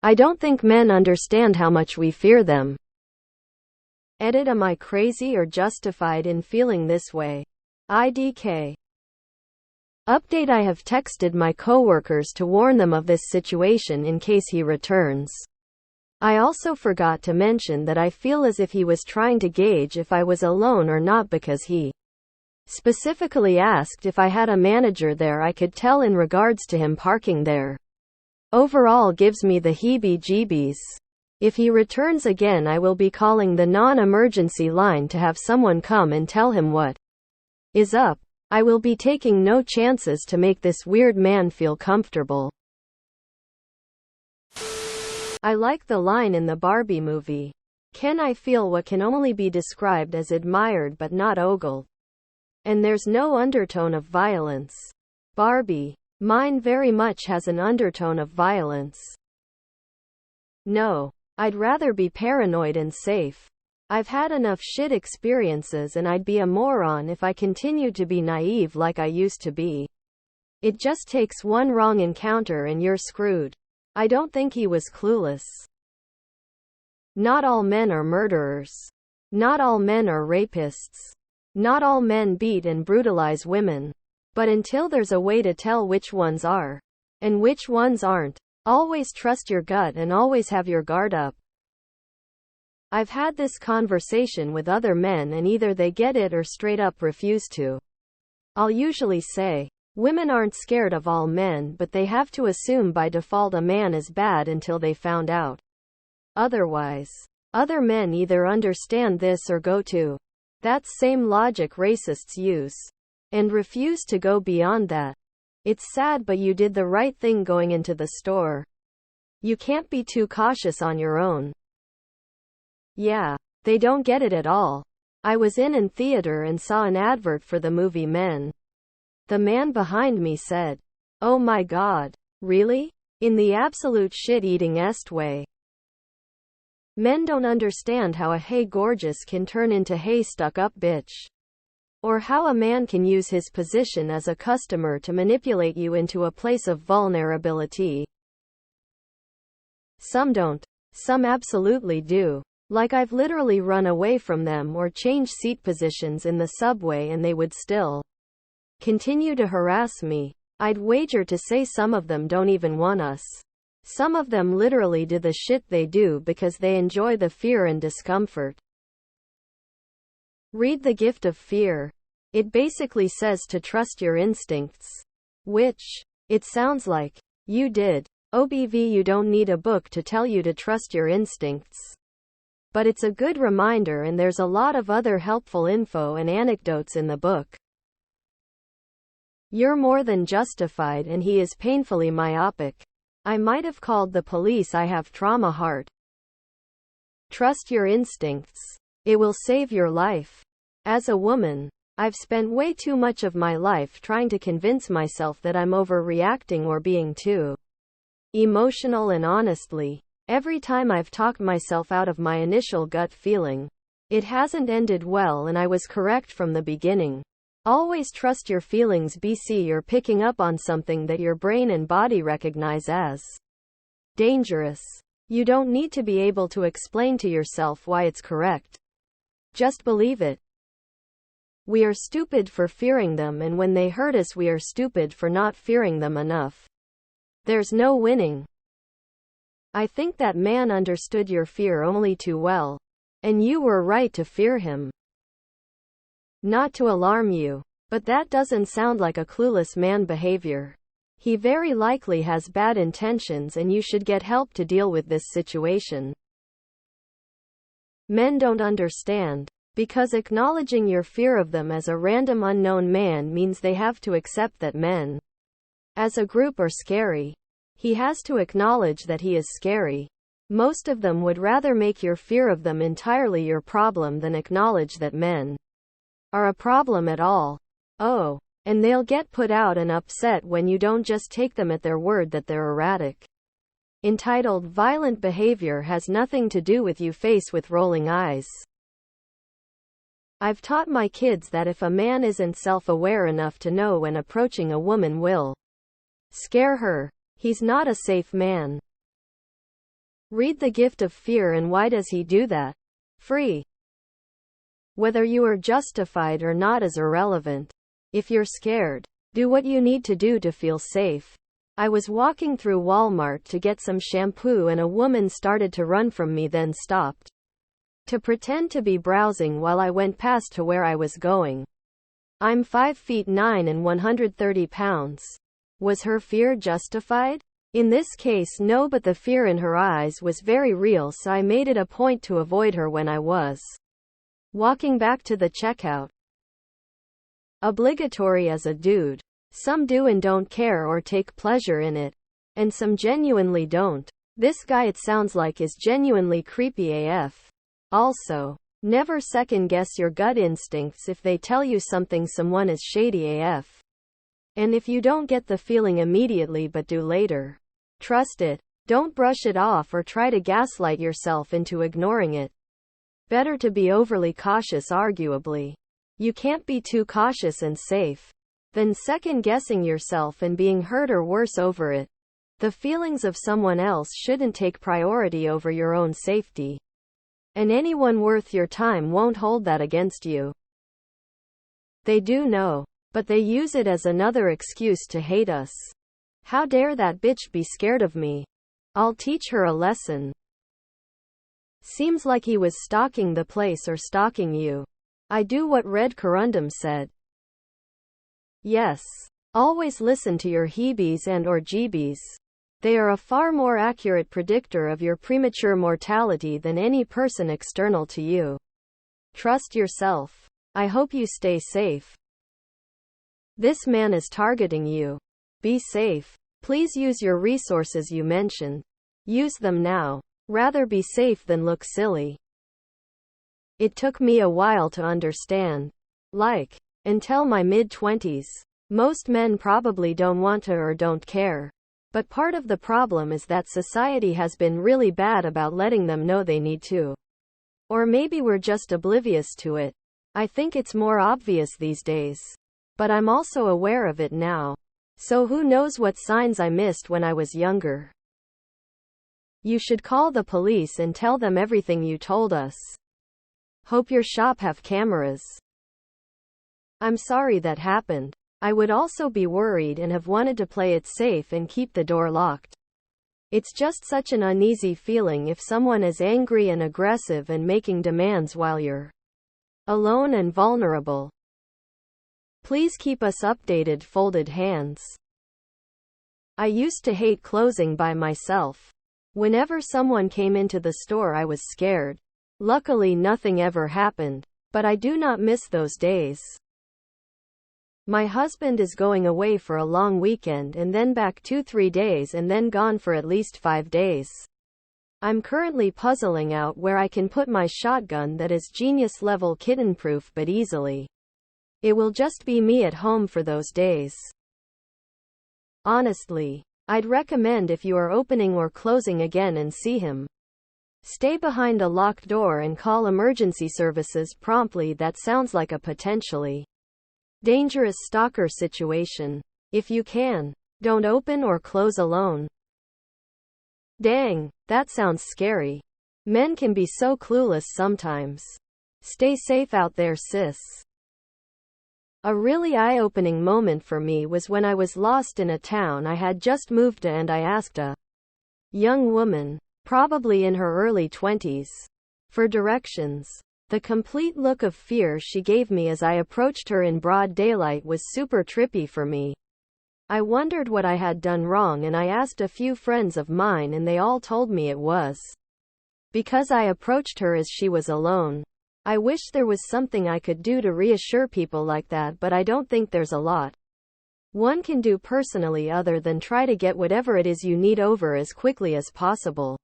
I don't think men understand how much we fear them. Edit. Am I crazy or justified in feeling this way? IDK. Update. I have texted my coworkers to warn them of this situation in case he returns. I also forgot to mention that I feel as if he was trying to gauge if I was alone or not because he specifically asked if I had a manager there. I could tell in regards to him parking there. Overall gives me the heebie-jeebies. If he returns again, I will be calling the non-emergency line to have someone come and tell him what is up. I will be taking no chances to make this weird man feel comfortable. I like the line in the Barbie movie. Can I feel what can only be described as admired but not ogled? And there's no undertone of violence. Barbie. Mine very much has an undertone of violence. No. I'd rather be paranoid and safe. I've had enough shit experiences and I'd be a moron if I continued to be naive like I used to be. It just takes one wrong encounter and you're screwed. I don't think he was clueless. Not all men are murderers. Not all men are rapists. Not all men beat and brutalize women. But until there's a way to tell which ones are and which ones aren't, always trust your gut and always have your guard up. I've had this conversation with other men and either they get it or straight up refuse to. I'll usually say, women aren't scared of all men, but they have to assume by default a man is bad until they found out otherwise. Other men either understand this or go to that same logic racists use and refuse to go beyond that. It's sad, but you did the right thing going into the store. You can't be too cautious on your own. Yeah, they don't get it at all. I was in an theater and saw an advert for the movie Men. The man behind me said, "Oh my God, really?" in the absolute shit-eating-est way. Men don't understand how a "hey gorgeous" can turn into "hey stuck-up bitch." Or how a man can use his position as a customer to manipulate you into a place of vulnerability. Some don't. Some absolutely do. Like I've literally run away from them or changed seat positions in the subway and they would still continue to harass me. I'd wager to say some of them don't even want us. Some of them literally do the shit they do because they enjoy the fear and discomfort. Read The Gift of Fear. It basically says to trust your instincts. Which, it sounds like, you did. OBV, you don't need a book to tell you to trust your instincts. But it's a good reminder, and there's a lot of other helpful info and anecdotes in the book. You're more than justified, and he is painfully myopic. I might have called the police. I have trauma heart. Trust your instincts. It will save your life. As a woman, I've spent way too much of my life trying to convince myself that I'm overreacting or being too emotional, and honestly, every time I've talked myself out of my initial gut feeling, it hasn't ended well, and I was correct from the beginning. Always trust your feelings. BC, you're picking up on something that your brain and body recognize as dangerous. You don't need to be able to explain to yourself why it's correct. Just believe it. We are stupid for fearing them, and when they hurt us, we are stupid for not fearing them enough. There's no winning. I think that man understood your fear only too well. And you were right to fear him. Not to alarm you. But that doesn't sound like a clueless man behavior. He very likely has bad intentions, and you should get help to deal with this situation. Men don't understand. Because acknowledging your fear of them as a random unknown man means they have to accept that men as a group are scary. He has to acknowledge that he is scary. Most of them would rather make your fear of them entirely your problem than acknowledge that men are a problem at all. Oh, and they'll get put out and upset when you don't just take them at their word that they're erratic. Entitled Violent Behavior has nothing to do with you face with rolling eyes. I've taught my kids that if a man isn't self-aware enough to know when approaching a woman will scare her, he's not a safe man. Read The Gift of Fear and Why Does He Do That? Free. Whether you are justified or not is irrelevant. If you're scared, do what you need to do to feel safe. I was walking through Walmart to get some shampoo and a woman started to run from me, then stopped to pretend to be browsing while I went past to where I was going. I'm 5'9" and 130 pounds. Was her fear justified? In this case, no, but the fear in her eyes was very real, so I made it a point to avoid her when I was walking back to the checkout. Obligatory as a dude. Some do and don't care or take pleasure in it, and some genuinely don't. This guy, it sounds like, is genuinely creepy AF. Also, never second guess your gut instincts if they tell you someone is shady AF. And if you don't get the feeling immediately but do later, trust it. Don't brush it off or try to gaslight yourself into ignoring it. Better to be overly cautious, arguably. You can't be too cautious and safe, than second guessing yourself and being hurt or worse over it. The feelings of someone else shouldn't take priority over your own safety. And anyone worth your time won't hold that against you. They do know, but they use it as another excuse to hate us. How dare that bitch be scared of me? I'll teach her a lesson. Seems like he was stalking the place or stalking you. I do what Red Corundum said. Yes. Always listen to your heebies and or jeebies. They are a far more accurate predictor of your premature mortality than any person external to you. Trust yourself. I hope you stay safe. This man is targeting you. Be safe. Please use your resources you mentioned. Use them now. Rather be safe than look silly. It took me a while to understand. Until my mid-20s. Most men probably don't want to or don't care. But part of the problem is that society has been really bad about letting them know they need to. Or maybe we're just oblivious to it. I think it's more obvious these days. But I'm also aware of it now. So who knows what signs I missed when I was younger. You should call the police and tell them everything you told us. Hope your shop have cameras. I'm sorry that happened. I would also be worried and have wanted to play it safe and keep the door locked. It's just such an uneasy feeling if someone is angry and aggressive and making demands while you're alone and vulnerable. Please keep us updated. Folded hands. I used to hate closing by myself. Whenever someone came into the store, I was scared. Luckily, nothing ever happened, but I do not miss those days. My husband is going away for a long weekend and then back 2-3 days and then gone for at least 5 days. I'm currently puzzling out where I can put my shotgun that is genius level kitten proof but easily. It will just be me at home for those days. Honestly, I'd recommend if you are opening or closing again and see him, stay behind a locked door and call emergency services promptly. That sounds like a potentially dangerous stalker situation. If you can, don't open or close alone. Dang, that sounds scary. Men can be so clueless sometimes. Stay safe out there, sis. A really eye-opening moment for me was when I was lost in a town I had just moved to and I asked a young woman, probably in her early 20s, for directions. The complete look of fear she gave me as I approached her in broad daylight was super trippy for me. I wondered what I had done wrong and I asked a few friends of mine and they all told me it was because I approached her as she was alone. I wish there was something I could do to reassure people like that, but I don't think there's a lot one can do personally other than try to get whatever it is you need over as quickly as possible.